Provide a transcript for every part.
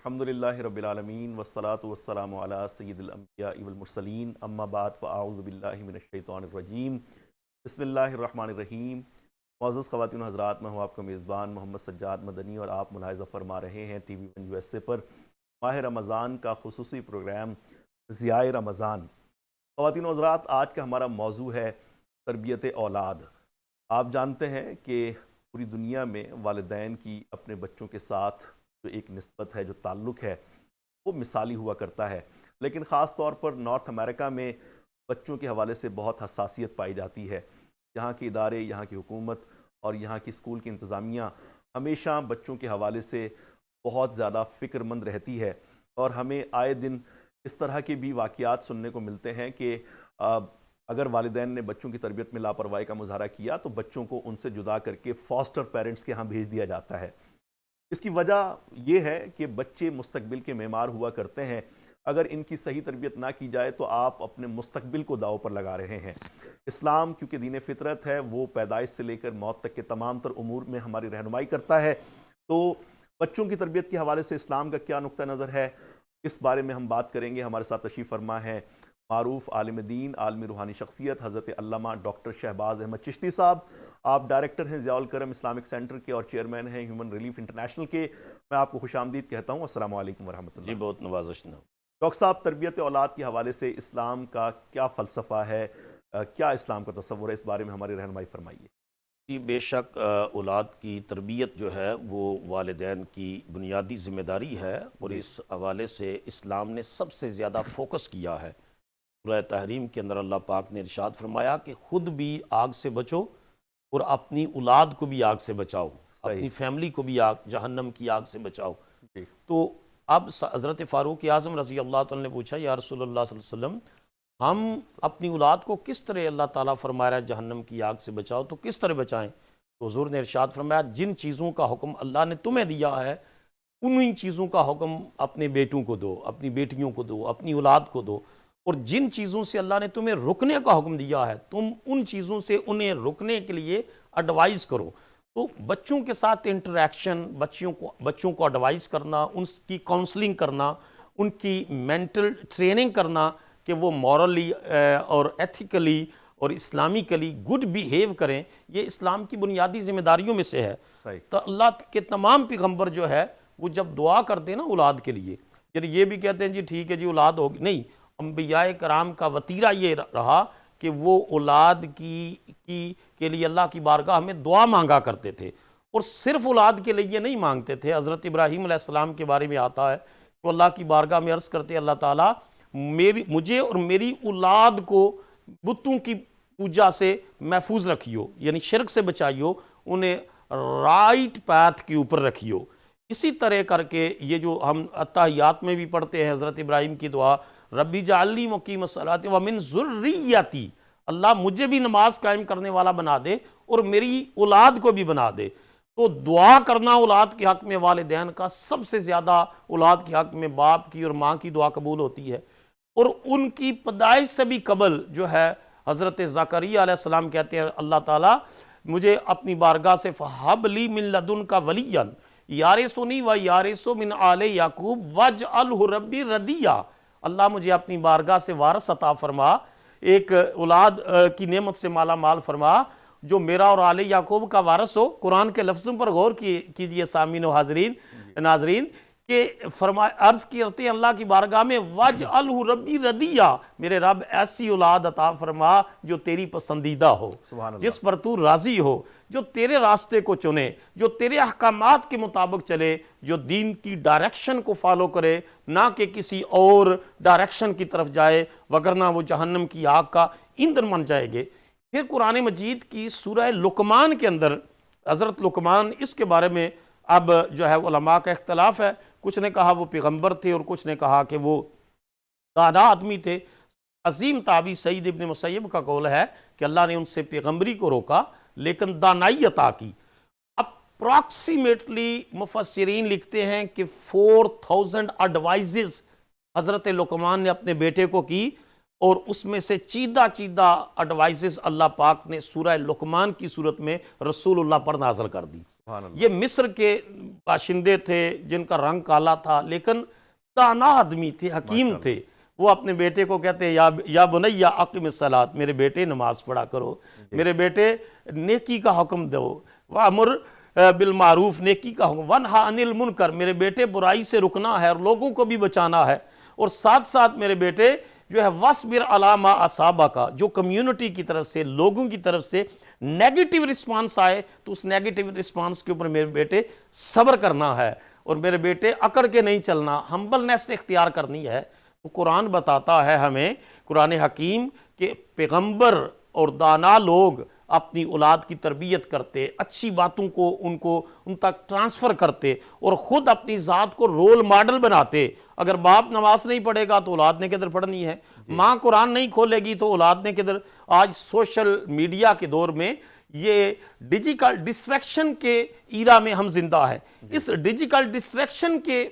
الحمدللہ رب العالمین والصلاة والسلام علی سید الانبیاء والمرسلین اما بعد فاعوذ باللہ من الشیطان الرجیم بسم اللہ الرحمن الرحیم۔ معزز خواتین و حضرات، میں ہوں آپ کا میزبان محمد سجاد مدنی اور آپ ملاحظہ فرما رہے ہیں T V one U S A پر ماہ رمضان کا خصوصی پروگرام ضیاء رمضان۔ خواتین و حضرات، آج کا ہمارا موضوع ہے تربیت اولاد۔ آپ جانتے ہیں کہ پوری دنیا میں والدین کی اپنے بچوں کے ساتھ جو ایک نسبت ہے، جو تعلق ہے، وہ مثالی ہوا کرتا ہے، لیکن خاص طور پر نارتھ امریکہ میں بچوں کے حوالے سے بہت حساسیت پائی جاتی ہے۔ یہاں کے ادارے، یہاں کی حکومت اور یہاں کی اسکول کی انتظامیہ ہمیشہ بچوں کے حوالے سے بہت زیادہ فکر مند رہتی ہے، اور ہمیں آئے دن اس طرح کے بھی واقعات سننے کو ملتے ہیں کہ اگر والدین نے بچوں کی تربیت میں لاپرواہی کا مظاہرہ کیا تو بچوں کو ان سے جدا کر کے فاسٹر پیرنٹس کے ہاں بھیج دیا جاتا ہے۔ اس کی وجہ یہ ہے کہ بچے مستقبل کے معمار ہوا کرتے ہیں، اگر ان کی صحیح تربیت نہ کی جائے تو آپ اپنے مستقبل کو داؤ پر لگا رہے ہیں۔ اسلام کیونکہ دین فطرت ہے، وہ پیدائش سے لے کر موت تک کے تمام تر امور میں ہماری رہنمائی کرتا ہے، تو بچوں کی تربیت کے حوالے سے اسلام کا کیا نقطہ نظر ہے، اس بارے میں ہم بات کریں گے۔ ہمارے ساتھ تشریف فرما ہے معروف عالم دین، عالم روحانی شخصیت حضرت علامہ ڈاکٹر شہباز احمد چشتی صاحب۔ آپ ڈائریکٹر ہیں ضیاء الکرم اسلامک سینٹر کے اور چیئرمین ہیں ہیومن ریلیف انٹرنیشنل کے۔ میں آپ کو خوش آمدید کہتا ہوں۔ السلام علیکم ورحمۃ اللہ۔ جی بہت نوازش نہ ہو۔ ڈاکٹر صاحب، تربیت اولاد کے حوالے سے اسلام کا کیا فلسفہ ہے، کیا اسلام کا تصور ہے، اس بارے میں ہماری رہنمائی فرمائیے۔ جی بے شک اولاد کی تربیت جو ہے وہ والدین کی بنیادی ذمہ داری ہے، اور اس حوالے سے اسلام نے سب سے زیادہ فوکس کیا ہے۔ سورہ تحریم کے اندر اللہ پاک نے ارشاد فرمایا کہ خود بھی آگ سے بچو اور اپنی اولاد کو بھی آگ سے بچاؤ، اپنی فیملی کو بھی جہنم کی آگ سے بچاؤ۔ تو اب حضرت فاروق اعظم رضی اللہ تعالیٰ نے پوچھا، یا رسول اللہ صلی اللہ علیہ وسلم، ہم اپنی اولاد کو کس طرح اللہ تعالیٰ فرما رہا ہے جہنم کی آگ سے بچاؤ، تو کس طرح بچائیں؟ تو حضور نے ارشاد فرمایا، جن چیزوں کا حکم اللہ نے تمہیں دیا ہے انہی چیزوں کا حکم اپنے بیٹوں کو دو، اپنی بیٹیوں کو دو، اپنی اولاد کو دو، اور جن چیزوں سے اللہ نے تمہیں رکنے کا حکم دیا ہے تم ان چیزوں سے انہیں رکنے کے لیے ایڈوائز کرو۔ تو بچوں کے ساتھ انٹریکشن، بچوں کو ایڈوائز کرنا، ان کی کاؤنسلنگ کرنا، ان کی مینٹل ٹریننگ کرنا کہ وہ مورلی اور ایتھیکلی اور اسلامکلی گڈ بیہیو کریں، یہ اسلام کی بنیادی ذمہ داریوں میں سے ہے۔ تو اللہ کے تمام پیغمبر جو ہے وہ جب دعا کرتے ہیں نا اولاد کے لیے، یعنی یہ بھی کہتے ہیں جی ٹھیک ہے جی اولاد ہوگی، نہیں، انبیاء کرام کا وتیرہ یہ رہا کہ وہ اولاد کے لیے اللہ کی بارگاہ میں دعا مانگا کرتے تھے، اور صرف اولاد کے لیے نہیں مانگتے تھے۔ حضرت ابراہیم علیہ السلام کے بارے میں آتا ہے کہ اللہ کی بارگاہ میں عرض کرتے اللہ تعالیٰ مجھے اور میری اولاد کو بتوں کی پوجا سے محفوظ رکھیو، یعنی شرک سے بچائیو، انہیں رائٹ پاتھ کے اوپر رکھیو۔ اسی طرح کر کے یہ جو ہم اتحیات میں بھی پڑھتے ہیں حضرت ابراہیم کی دعا، ربی جعلنی مقیم الصلاۃ ومن ذریتی، اللہ مجھے بھی نماز قائم کرنے والا بنا دے اور میری اولاد کو بھی بنا دے۔ تو دعا کرنا اولاد کے حق میں والدین کا سب سے زیادہ، اولاد کے حق میں باپ کی اور ماں کی دعا قبول ہوتی ہے، اور ان کی پیدائش سے بھی قبل جو ہے حضرت زکریا علیہ السلام کہتے ہیں اللہ تعالیٰ مجھے اپنی بارگاہ سے فہب لی من لدنک ولیا یارثنی و یارث من آل یعقوب واجعلہ ربی ردیا، اللہ مجھے اپنی بارگاہ سے وارث عطا فرما، ایک اولاد کی نعمت سے مالا مال فرما جو میرا اور آل یعقوب کا وارث ہو۔ قرآن کے لفظوں پر غور کیجئے سامعین و حاضرین ناظرین، کہ عرض کرتے ہیں اللہ کی بارگاہ میں واجعلہ ربی ردیا، میرے رب ایسی اولاد عطا فرما جو تیری پسندیدہ ہو، جس پر تو راضی ہو، جو تیرے راستے کو چنے، جو تیرے احکامات کے مطابق چلے، جو دین کی ڈائریکشن کو فالو کرے، نہ کہ کسی اور ڈائریکشن کی طرف جائے، وگرنہ وہ جہنم کی آگ کا ایندھن بن جائے گے۔ پھر قرآن مجید کی سورہ لقمان کے اندر حضرت لقمان، اس کے بارے میں اب جو ہے علماء کا اختلاف ہے، کچھ نے کہا وہ پیغمبر تھے اور کچھ نے کہا کہ وہ دانا آدمی تھے۔ عظیم تابعی سعید ابن مسیب کا قول ہے کہ اللہ نے ان سے پیغمبری کو روکا لیکن دانائی عطا کی۔ اپراکسیمیٹلی مفسرین لکھتے ہیں کہ 4000 ایڈوائزز حضرت لقمان نے اپنے بیٹے کو کی، اور اس میں سے چیدہ ایڈوائزز اللہ پاک نے سورہ لقمان کی صورت میں رسول اللہ پر نازل کر دی۔ سبحان اللہ۔ یہ مصر کے باشندے تھے جن کا رنگ کالا تھا، لیکن دانا آدمی تھے، حکیم تھے۔ وہ اپنے بیٹے کو کہتے ہیں یا بنیا اقم الصلاۃ، میرے بیٹے نماز پڑھا کرو، میرے بیٹے نیکی کا حکم دو، وامر بالمعروف، نیکی کا حکم، ونہا عن المنکر، میرے بیٹے برائی سے رکنا ہے اور لوگوں کو بھی بچانا ہے، اور ساتھ ساتھ میرے بیٹے جو ہے وَاصْبِرْ عَلَىٰ مَا أَصَابَكَ، جو کمیونٹی کی طرف سے، لوگوں کی طرف سے نیگیٹیو رسپانس آئے تو اس نیگیٹیو رسپانس کے اوپر میرے بیٹے صبر کرنا ہے، اور میرے بیٹے اکڑ کے نہیں چلنا، ہمبلنیس اختیار کرنی ہے۔ تو قرآن بتاتا ہے ہمیں، قرآن حکیم، کہ پیغمبر اور دانا لوگ اپنی اولاد کی تربیت کرتے، اچھی باتوں کو ان تک ٹرانسفر کرتے، اور خود اپنی ذات کو رول ماڈل بناتے۔ اگر باپ نماز نہیں پڑھے گا تو اولاد نے کدھر پڑھنی ہے، ماں قرآن نہیں کھولے گی تو اولاد نے کدھر۔ آج سوشل میڈیا کے دور میں یہ ڈیجیٹل ڈسٹریکشن کے ایرا میں ہم زندہ ہیں۔ اس ڈیجیٹل ڈسٹریکشن کے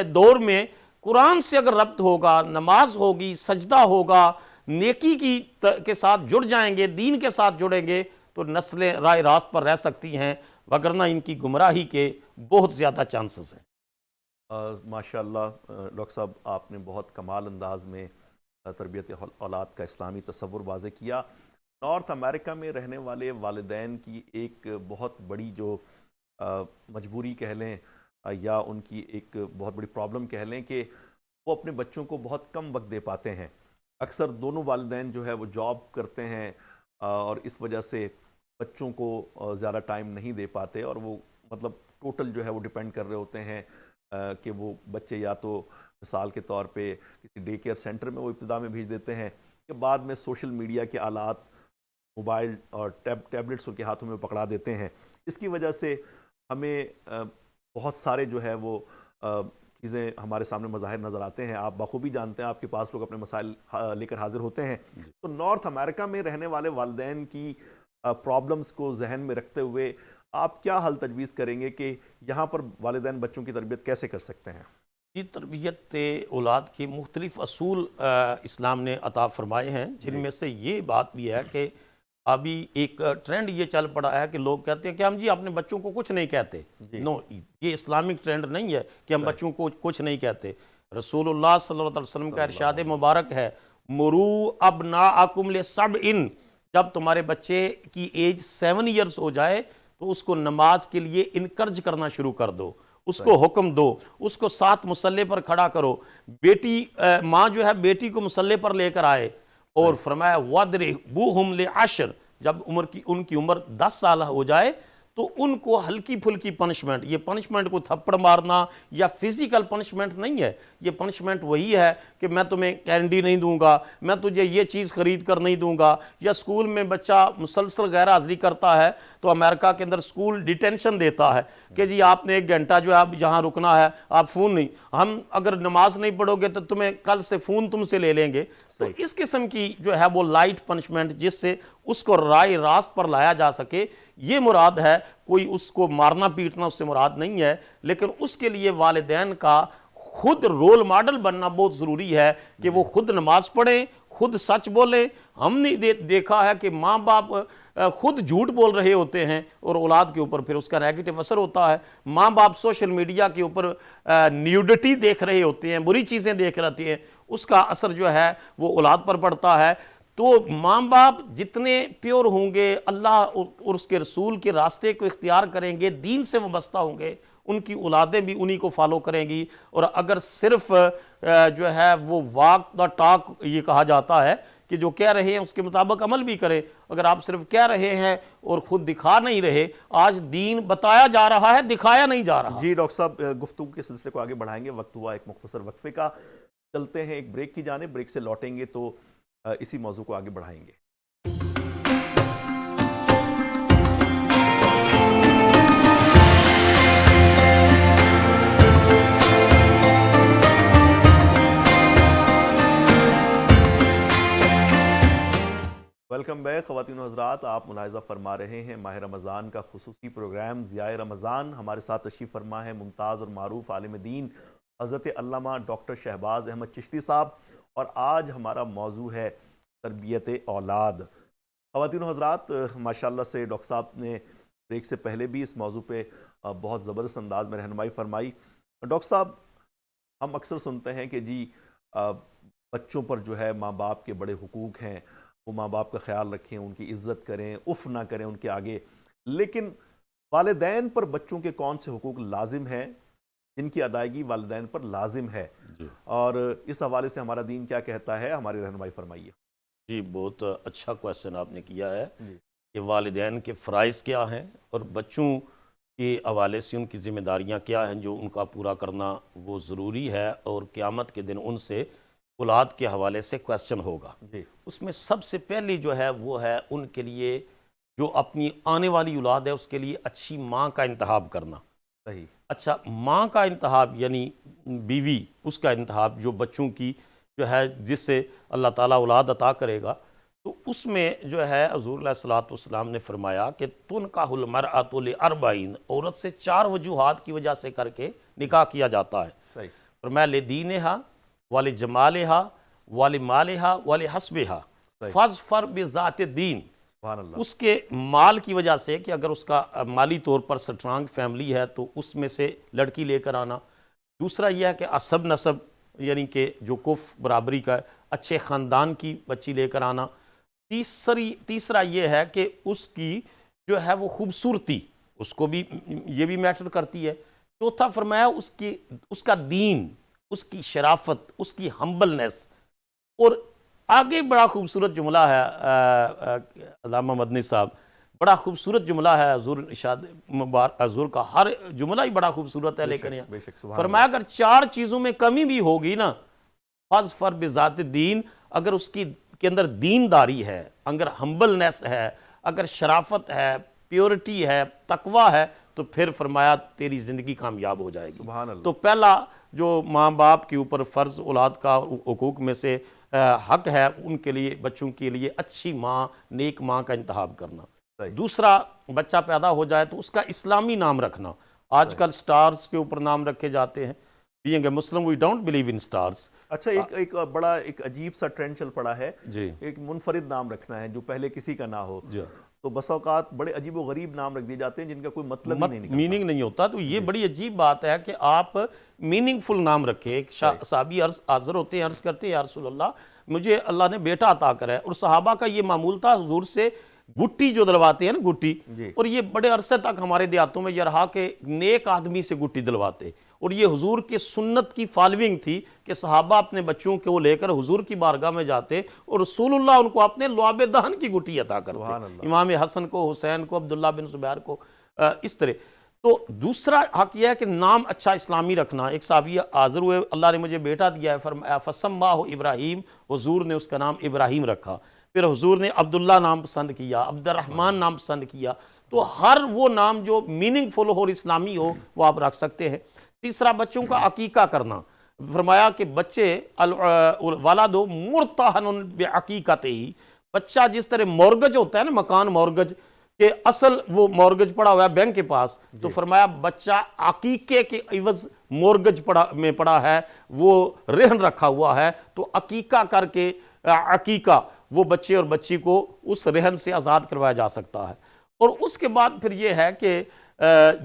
دور میں قرآن سے اگر ربط ہوگا، نماز ہوگی، سجدہ ہوگا، نیکی کے ساتھ جڑ جائیں گے، دین کے ساتھ جڑیں گے، تو نسلیں راہ راست پر رہ سکتی ہیں، وگرنہ ان کی گمراہی کے بہت زیادہ چانسز ہیں۔ ماشاءاللہ ڈاکٹر صاحب، آپ نے بہت کمال انداز میں تربیت اولاد کا اسلامی تصور واضح کیا۔ نارتھ امریکہ میں رہنے والے والدین کی ایک بہت بڑی جو مجبوری کہہ لیں یا ان کی ایک بہت بڑی پرابلم کہہ لیں کہ وہ اپنے بچوں کو بہت کم وقت دے پاتے ہیں۔ اکثر دونوں والدین جو ہے وہ جاب کرتے ہیں اور اس وجہ سے بچوں کو زیادہ ٹائم نہیں دے پاتے، اور وہ مطلب ٹوٹل جو ہے وہ ڈیپینڈ کر رہے ہوتے ہیں کہ وہ بچے یا تو مثال کے طور پہ کسی ڈے کیئر سینٹر میں وہ ابتدا میں بھیج دیتے ہیں، کہ بعد میں سوشل میڈیا کے آلات، موبائل اور ٹیبلٹس ان کے ہاتھوں میں پکڑا دیتے ہیں۔ اس کی وجہ سے ہمیں بہت سارے جو ہے وہ چیزیں ہمارے سامنے مظاہر نظر آتے ہیں۔ آپ بخوبی جانتے ہیں، آپ کے پاس لوگ اپنے مسائل لے کر حاضر ہوتے ہیں۔ تو نارتھ امریکہ میں رہنے والے والدین کی پرابلمز کو ذہن میں رکھتے ہوئے آپ کیا حل تجویز کریں گے کہ یہاں پر والدین بچوں کی تربیت کیسے کر سکتے ہیں؟ یہ تربیت اولاد کے مختلف اصول اسلام نے عطا فرمائے ہیں، جن میں سے یہ بات بھی ہے کہ ابھی ایک ٹرینڈ یہ چل پڑا ہے کہ لوگ کہتے ہیں کہ ہم جی اپنے بچوں کو کچھ نہیں کہتے۔ نو، یہ اسلامک ٹرینڈ نہیں ہے کہ ہم بچوں کو کچھ نہیں کہتے۔ رسول اللہ صلی اللہ علیہ وسلم کا ارشاد مبارک ہے، مرو ابناءکم لسبع، جب تمہارے بچے کی ایج 7 ایئرس ہو جائے تو اس کو نماز کے لیے انکرج کرنا شروع کر دو، اس کو حکم دو، اس کو ساتھ مصلی پر کھڑا کرو۔ بیٹی ماں جو ہے بیٹی کو مصلی پر لے کر آئے، اور فرمایا وَاضْرِبُوهُمْ لِعَشْرٍ، جب ان کی عمر 10 سال ہو جائے تو ان کو ہلکی پھلکی پنشمنٹ، یہ پنشمنٹ کو تھپڑ مارنا یا فزیکل پنشمنٹ نہیں ہے، یہ پنشمنٹ وہی ہے کہ میں تمہیں کینڈی نہیں دوں گا، میں تجھے یہ چیز خرید کر نہیں دوں گا، یا اسکول میں بچہ مسلسل غیر حاضری کرتا ہے تو امریکہ کے اندر اسکول ڈیٹینشن دیتا ہے کہ جی آپ نے 1 گھنٹہ جو ہے آپ جہاں رکنا ہے، آپ فون نہیں، ہم اگر نماز نہیں پڑھو گے تو تمہیں کل سے فون تم سے لے لیں گے۔ تو اس قسم کی جو ہے وہ لائٹ پنشمنٹ جس سے اس کو راہ راست پر لایا جا سکے، یہ مراد ہے۔ کوئی اس کو مارنا پیٹنا اس سے مراد نہیں ہے، لیکن اس کے لیے والدین کا خود رول ماڈل بننا بہت ضروری ہے کہ وہ خود نماز پڑھیں، خود سچ بولیں۔ ہم نے دیکھا ہے کہ ماں باپ خود جھوٹ بول رہے ہوتے ہیں اور اولاد کے اوپر پھر اس کا نیگیٹو اثر ہوتا ہے۔ ماں باپ سوشل میڈیا کے اوپر نیوڈٹی دیکھ رہے ہوتے ہیں، بری چیزیں دیکھ رہتے ہیں، اس کا اثر جو ہے وہ اولاد پر پڑتا ہے۔ تو ماں باپ جتنے پیور ہوں گے، اللہ اور اس کے رسول کے راستے کو اختیار کریں گے، دین سے وابستہ ہوں گے، ان کی اولادیں بھی انہی کو فالو کریں گی۔ اور اگر صرف جو ہے وہ واک دا ٹاک یہ کہا جاتا ہے کہ جو کہہ رہے ہیں اس کے مطابق عمل بھی کرے، اگر آپ صرف کہہ رہے ہیں اور خود دکھا نہیں رہے، آج دین بتایا جا رہا ہے، دکھایا نہیں جا رہا۔ جی ڈاکٹر صاحب، گفتگو کے سلسلے کو آگے بڑھائیں گے، وقت ہوا ایک مختصر وقفے کا، چلتے ہیں ایک بریک کی جانب، بریک سے لوٹیں گے تو اسی موضوع کو آگے بڑھائیں گے۔ ویلکم بیک خواتین و حضرات، آپ ملاحظہ فرما رہے ہیں ماہ رمضان کا خصوصی پروگرام ضیاء رمضان۔ ہمارے ساتھ تشریف فرما ہے ممتاز اور معروف عالم دین حضرت علامہ ڈاکٹر شہباز احمد چشتی صاحب، اور آج ہمارا موضوع ہے تربیت اولاد۔ خواتین و حضرات، ماشاءاللہ سے ڈاکٹر صاحب نے بریک سے پہلے بھی اس موضوع پہ بہت زبردست انداز میں رہنمائی فرمائی۔ ڈاکٹر صاحب، ہم اکثر سنتے ہیں کہ جی بچوں پر جو ہے ماں باپ کے بڑے حقوق ہیں، وہ ماں باپ کا خیال رکھیں، ان کی عزت کریں، اف نہ کریں ان کے آگے، لیکن والدین پر بچوں کے کون سے حقوق لازم ہیں جن کی ادائیگی والدین پر لازم ہے، جی اور اس حوالے سے ہمارا دین کیا کہتا ہے؟ ہماری رہنمائی فرمائیے۔ جی، بہت اچھا کویشچن آپ نے کیا ہے جی کہ والدین کے فرائض کیا ہیں اور بچوں کے حوالے سے ان کی ذمہ داریاں کیا ہیں جو ان کا پورا کرنا وہ ضروری ہے، اور قیامت کے دن ان سے اولاد کے حوالے سے کویشچن ہوگا۔ جی اس میں سب سے پہلی جو ہے وہ ہے ان کے لیے جو اپنی آنے والی اولاد ہے اس کے لیے اچھی ماں کا انتخاب کرنا۔ صحیح۔ اچھا، ماں کا انتخاب یعنی بیوی، اس کا انتخاب جو بچوں کی جو ہے جس سے اللہ تعالیٰ اولاد عطا کرے گا، تو اس میں جو ہے حضور علیہ الصلوۃ والسلام نے فرمایا کہ تنکح المرأۃ لاربعین، عورت سے 4 وجوہات کی وجہ سے کر کے نکاح کیا جاتا ہے۔ صحیح۔ فرمایا لدینہا ولجمالہا ولمالہا ولحسبہا صحیح۔ فاظفر بذات الدین، سبحان اللہ۔ اس کے مال کی وجہ سے کہ اگر اس کا مالی طور پر سٹرانگ فیملی ہے تو اس میں سے لڑکی لے کر آنا۔ دوسرا یہ ہے کہ عصب نسب یعنی کہ جو کف برابری کا ہے، اچھے خاندان کی بچی لے کر آنا۔ تیسرا یہ ہے کہ اس کی جو ہے وہ خوبصورتی، اس کو بھی یہ بھی میٹر کرتی ہے۔ چوتھا فرمایا اس کا دین، اس کی شرافت، اس کی ہمبلنس، اور آگے بڑا خوبصورت جملہ ہے علامہ مدنی صاحب، بڑا خوبصورت جملہ ہے حضور ارشاد حضور کا ہر جملہ ہی بڑا خوبصورت ہے، لیکن بے شک، سبحان فرمایا اگر 4 چیزوں میں کمی بھی ہوگی نا، فاظفر بذات الدین، اگر اس کے اندر دینداری ہے، اگر ہمبلنس ہے، اگر شرافت ہے، پیورٹی ہے، تقوی ہے، تو پھر فرمایا تیری زندگی کامیاب ہو جائے گی۔ سبحان اللہ۔ تو پہلا جو ماں باپ کے اوپر فرض اولاد کا حقوق میں سے حق ہے، ان کے لیے بچوں کے لیے اچھی ماں، نیک ماں کا انتخاب کرنا۔ صحیح۔ دوسرا، بچہ پیدا ہو جائے تو اس کا اسلامی نام رکھنا۔ آج کل سٹارز کے اوپر نام رکھے جاتے ہیں۔ Being a Muslim we don't believe in stars. اچھا، ایک بڑا ایک عجیب سا ٹرینڈ چل پڑا ہے، جی ایک منفرد نام رکھنا ہے جو پہلے کسی کا نہ ہو، جی، تو بس اوقات بڑے عجیب و غریب نام رکھ دیے جاتے ہیں جن کا کوئی مطلب ہی نہیں نکلتا۔ میننگ نہیں ہوتا۔ تو یہ بڑی عجیب بات ہے کہ آپ میننگ فل نام رکھیں۔ ایک صحابی حاضر ہوتے ہیں، عرض کرتے ہیں یا رسول اللہ مجھے اللہ نے بیٹا عطا کرا ہے، اور صحابہ کا یہ معمول تھا حضور سے گٹی جو دلواتے ہیں نا، گٹی، جی۔ اور یہ بڑے عرصے تک ہمارے دیہاتوں میں یہ رہا کہ نیک آدمی سے گٹی دلواتے، اور یہ حضور کے سنت کی فالوئنگ تھی کہ صحابہ اپنے بچوں کو لے کر حضور کی بارگاہ میں جاتے اور رسول اللہ ان کو اپنے لعاب دہن کی گٹی عطا سبحان کرتے، اللہ۔ امام حسن کو، حسین کو، عبداللہ بن زبیر کو، اس طرح۔ تو دوسرا حق یہ ہے کہ نام اچھا اسلامی رکھنا۔ ایک صحابی حاضر ہوئے، اللہ نے مجھے بیٹا دیا ہے، فرمایا فسماہ ابراہیم، حضور نے اس کا نام ابراہیم رکھا۔ پھر حضور نے عبداللہ نام پسند کیا، عبد الرحمن نام پسند کیا۔ تو ہر وہ نام جو میننگ فل ہو اور اسلامی ہو وہ آپ رکھ سکتے ہیں۔ تیسرا، بچوں کا عقیقہ کرنا۔ فرمایا کہ بچے ولد مرتہن بعقیقتہ، بچہ جس طرح مورگج ہوتا ہے نا، مکان مورگج کہ اصل وہ مورگج پڑا ہوا ہے بینک کے پاس، تو فرمایا بچہ عقیقے کے عوض مورگج میں پڑا ہے، وہ رہن رکھا ہوا ہے، تو عقیقہ کر کے عقیقہ وہ بچے اور بچی کو اس رہن سے آزاد کروایا جا سکتا ہے۔ اور اس کے بعد پھر یہ ہے کہ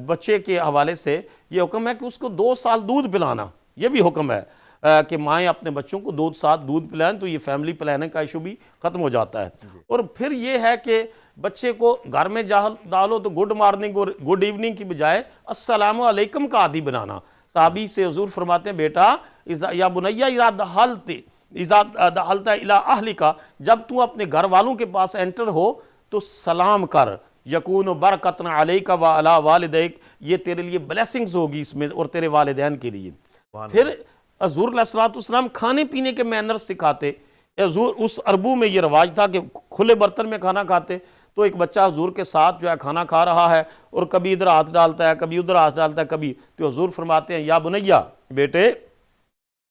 بچے کے حوالے سے یہ حکم ہے کہ اس کو 2 سال دودھ پلانا، یہ بھی حکم ہے کہ مائیں اپنے بچوں کو 2 سال دودھ پلائیں، تو یہ فیملی پلاننگ کا ایشو بھی ختم ہو جاتا ہے۔ اور پھر یہ ہے کہ بچے کو گھر میں ڈالو تو گڈ مارننگ اور گڈ ایوننگ کی بجائے السلام علیکم کا عادی بنانا۔ صحابی سے حضور فرماتے ہیں بیٹا یا بنیہ اذا دخلت الی اہلک، جب تو اپنے گھر والوں کے پاس انٹر ہو تو سلام کر، یکون برکتن علیک وعلی والدیک، یہ تیرے لیے بلیسنگز ہوگی اس میں اور تیرے والدین کے لیے۔ پھر حضور علیہ الصلوۃ والسلام کھانے پینے کے مینرز سکھاتے۔ حضور اس عربوں میں یہ رواج تھا کہ کھلے برتن میں کھانا کھاتے، تو ایک بچہ حضور کے ساتھ جو ہے کھانا کھا رہا ہے اور کبھی ادھر ہاتھ ڈالتا ہے، کبھی ادھر ہاتھ ڈالتا ہے، کبھی، تو حضور فرماتے ہیں یا بنیہ، بیٹے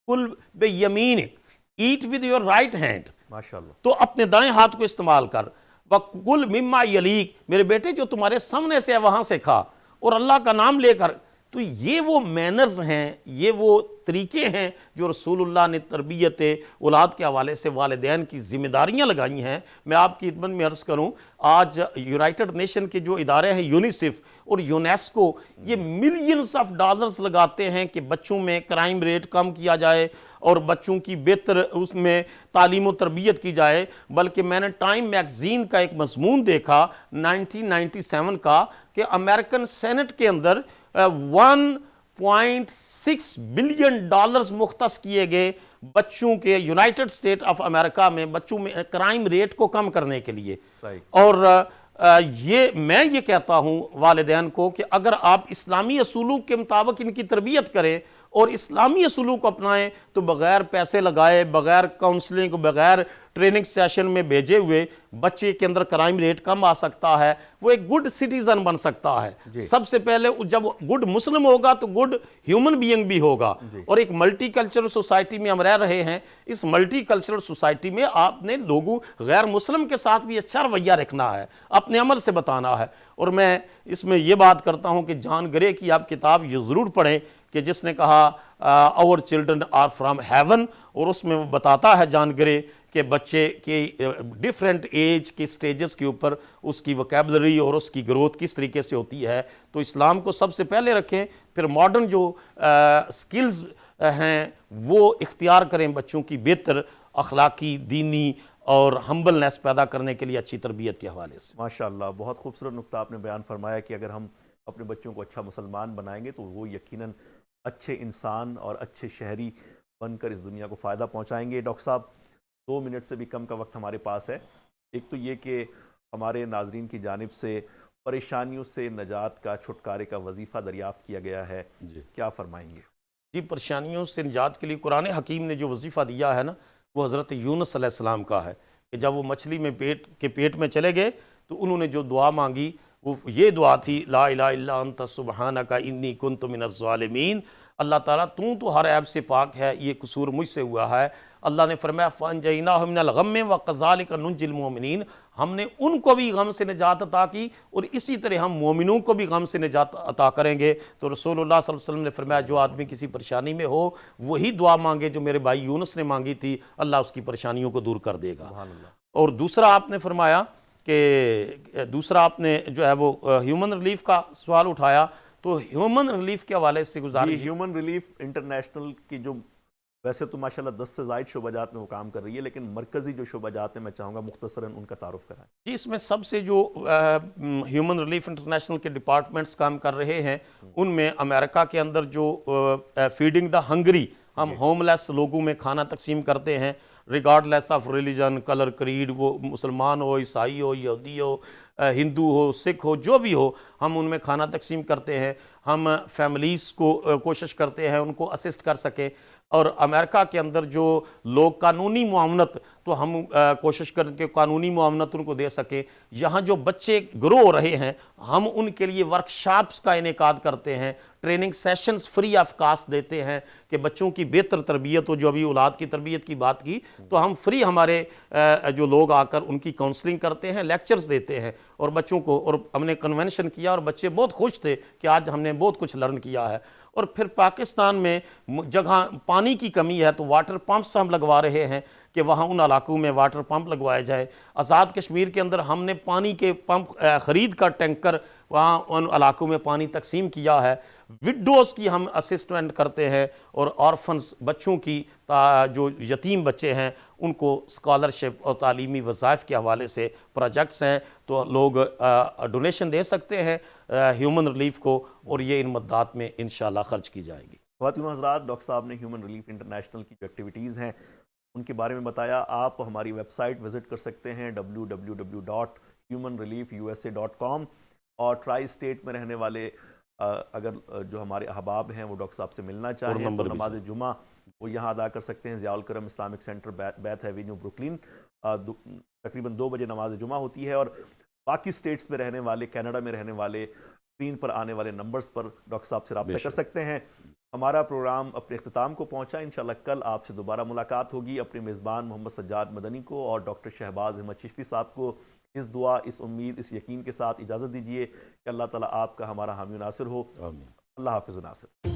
کل بیمینک، eat with your right hand, ماشاءاللہ، تو اپنے دائیں ہاتھ کو استعمال کر، وَقُلْ مِمَّا یلیک، میرے بیٹے جو تمہارے سامنے سے ہے وہاں سے کھا، اور اللہ کا نام لے کر۔ تو یہ وہ مینرز ہیں، یہ وہ طریقے ہیں جو رسول اللہ نے تربیت اولاد کے حوالے سے والدین کی ذمہ داریاں لگائی ہیں۔ میں آپ کی خدمت میں عرض کروں، آج یونائٹڈ نیشن کے جو ادارے ہیں یونیسیف، اور یونیسکو یہ ملینز آف ڈالرز لگاتے ہیں کہ بچوں میں کرائم ریٹ کم کیا جائے اور بچوں کی بہتر اس میں تعلیم و تربیت کی جائے، بلکہ میں نے ٹائم میگزین کا ایک مضمون دیکھا 1997 کا کہ امریکن سینٹ کے اندر 1.6 بلین ڈالرز مختص کیے گئے بچوں کے یونائٹڈ اسٹیٹ آف امریکہ میں بچوں میں کرائم ریٹ کو کم کرنے کے لیے۔ اور میں یہ کہتا ہوں والدین کو کہ اگر آپ اسلامی اصولوں کے مطابق ان کی تربیت کریں اور اسلامی اصولوں کو اپنائیں تو بغیر پیسے لگائے، بغیر کاؤنسلنگ، بغیر ٹریننگ سیشن میں بھیجے ہوئے بچے کے اندر کرائم ریٹ کم آ سکتا ہے، وہ ایک گڈ سٹیزن بن سکتا ہے۔ سب سے پہلے جب گڈ مسلم ہوگا تو گڈ ہیومن بینگ بھی ہوگا۔ اور ایک ملٹی کلچرل سوسائٹی میں ہم رہ رہے ہیں، اس ملٹی کلچرل سوسائٹی میں آپ نے لوگوں غیر مسلم کے ساتھ بھی اچھا رویہ رکھنا ہے، اپنے عمل سے بتانا ہے۔ اور میں اس میں یہ بات کرتا ہوں کہ جان گرے کی آپ کتاب یہ ضرور پڑھیں کہ جس نے کہا our children are from heaven، اور اس میں وہ بتاتا ہے جان گرے کہ بچے کے ڈیفرنٹ ایج کے سٹیجز کے اوپر اس کی وکیبلری اور اس کی گروتھ کس طریقے سے ہوتی ہے۔ تو اسلام کو سب سے پہلے رکھیں، پھر ماڈرن جو سکلز ہیں وہ اختیار کریں بچوں کی بہتر اخلاقی، دینی اور ہمبلنس پیدا کرنے کے لیے اچھی تربیت کے حوالے سے۔ ماشاءاللہ، بہت خوبصورت نقطہ آپ نے بیان فرمایا کہ اگر ہم اپنے بچوں کو اچھا مسلمان بنائیں گے تو وہ یقیناً اچھے انسان اور اچھے شہری بن کر اس دنیا کو فائدہ پہنچائیں گے۔ ڈاکٹر صاحب 2 منٹ سے بھی کم کا وقت ہمارے پاس ہے۔ ایک تو یہ کہ ہمارے ناظرین کی جانب سے پریشانیوں سے نجات کا، چھٹکارے کا وظیفہ دریافت کیا گیا ہے، کیا فرمائیں گے؟ جی، پریشانیوں سے نجات کے لیے قرآن حکیم نے جو وظیفہ دیا ہے نا، وہ حضرت یونس علیہ السلام کا ہے کہ جب وہ مچھلی میں پیٹ میں چلے گئے تو انہوں نے جو دعا مانگی وہ یہ دعا تھی، لا الہ الا انت سبحانک انی کنت من الظالمین۔ اللہ تعالیٰ تو ہر عیب سے پاک ہے، یہ قصور مجھ سے ہوا ہے۔ اللہ نے فرمایا فَأَنْجَيْنَاهُ مِنَ الْغَمِّ وَكَذَلِكَ نُنْجِي الْمُؤْمِنِينَ، ہم نے ان کو بھی غم سے نجات عطا کی اور اسی طرح ہم مومنوں کو بھی غم سے نجات عطا کریں گے۔ تو رسول اللہ صلی اللہ علیہ وسلم نے فرمایا جو آدمی کسی پریشانی میں ہو وہی دعا مانگے جو میرے بھائی یونس نے مانگی تھی، اللہ اس کی پریشانیوں کو دور کر دے گا۔ اور دوسرا آپ نے فرمایا کہ دوسرا آپ نے جو ہے وہ ہیومن ریلیف کا سوال اٹھایا، تو ہیومن ریلیف کے حوالے سے گزارش، ہیومن ریلیف انٹرنیشنل کی جو ویسے تو ماشاءاللہ 10 سے زائد شعبہ جات میں وہ کام کر رہی ہے، لیکن مرکزی جو شعبہ جات ہیں میں چاہوں گا مختصراً ان کا تعارف کرائیں۔ جی، اس میں سب سے جو ہیومن ریلیف انٹرنیشنل کے ڈپارٹمنٹس کام کر رہے ہیں ان میں امریکہ کے اندر جو فیڈنگ دا ہنگری، ہم ہوم لیس لوگوں میں کھانا تقسیم کرتے ہیں regardless of religion, colour, creed, وہ مسلمان ہو، عیسائی ہو، یہودی ہو، ہندو ہو، سکھ ہو، جو بھی ہو، ہم ان میں کھانا تقسیم کرتے ہیں۔ ہم فیملیز کو کوشش کرتے ہیں ان کو اسسٹ کر سکیں۔ اور امریکہ کے اندر جو لوگ قانونی معاونت، تو ہم کوشش کریں کہ قانونی معاونت ان کو دے سکیں۔ یہاں جو بچے گرو ہو رہے ہیں ہم ان کے لیے ورکشاپس کا انعقاد کرتے ہیں، training sessions free of cost دیتے ہیں کہ بچوں کی بہتر تربیت ہو۔ جو ابھی اولاد کی تربیت کی بات کی تو ہم فری ہمارے جو لوگ آ کر ان کی کاؤنسلنگ کرتے ہیں، لیکچرز دیتے ہیں اور بچوں کو، اور ہم نے کنونشن کیا اور بچے بہت خوش تھے کہ آج ہم نے بہت کچھ لرن کیا ہے۔ اور پھر پاکستان میں جگہ پانی کی کمی ہے تو واٹر پمپس ہم لگوا رہے ہیں کہ وہاں ان علاقوں میں واٹر پمپ لگوائے جائے۔ آزاد کشمیر کے اندر ہم نے پانی کے پمپ خرید کر ٹینکر وہاں ان علاقوں میں پانی تقسیم کیا ہے۔ وڈوز کی ہم اسسٹمنٹ کرتے ہیں اور آرفنز بچوں کی، جو یتیم بچے ہیں ان کو اسکالرشپ اور تعلیمی وظائف کے حوالے سے پروجیکٹس ہیں، تو لوگ ڈونیشن دے سکتے ہیں ہیومن ریلیف کو اور یہ ان مدات میں انشاءاللہ خرچ کی جائے گی۔ خواتین و حضرات، ڈاکٹر صاحب نے ہیومن ریلیف انٹرنیشنل کی جو ایکٹیویٹیز ہیں ان کے بارے میں بتایا۔ آپ ہماری ویب سائٹ وزٹ کر سکتے ہیں www.humanrelief.usa.com، اور ٹرائی اسٹیٹ میں رہنے والے اگر جو ہمارے احباب ہیں وہ ڈاکٹر صاحب سے ملنا چاہیں تو نماز جمعہ وہ یہاں ادا کر سکتے ہیں۔ Zia Alkaram Islamic Center, Bath Avenue, Brooklyn, تقریباً 2 بجے نماز جمعہ ہوتی ہے۔ اور باقی اسٹیٹس میں رہنے والے، کینیڈا میں رہنے والے، اسکرین پر آنے والے نمبرز پر ڈاکٹر صاحب سے رابطہ کر سکتے ہیں۔ ہمارا پروگرام اپنے اختتام کو پہنچا، انشاءاللہ کل آپ سے دوبارہ ملاقات ہوگی۔ اپنے میزبان محمد سجاد مدنی کو اور ڈاکٹر شہباز احمد چشتی صاحب کو اس دعا، اس امید، اس یقین کے ساتھ اجازت دیجیے کہ اللہ تعالیٰ آپ کا ہمارا حامی و ناصر ہو۔ اللہ حافظ و ناصر۔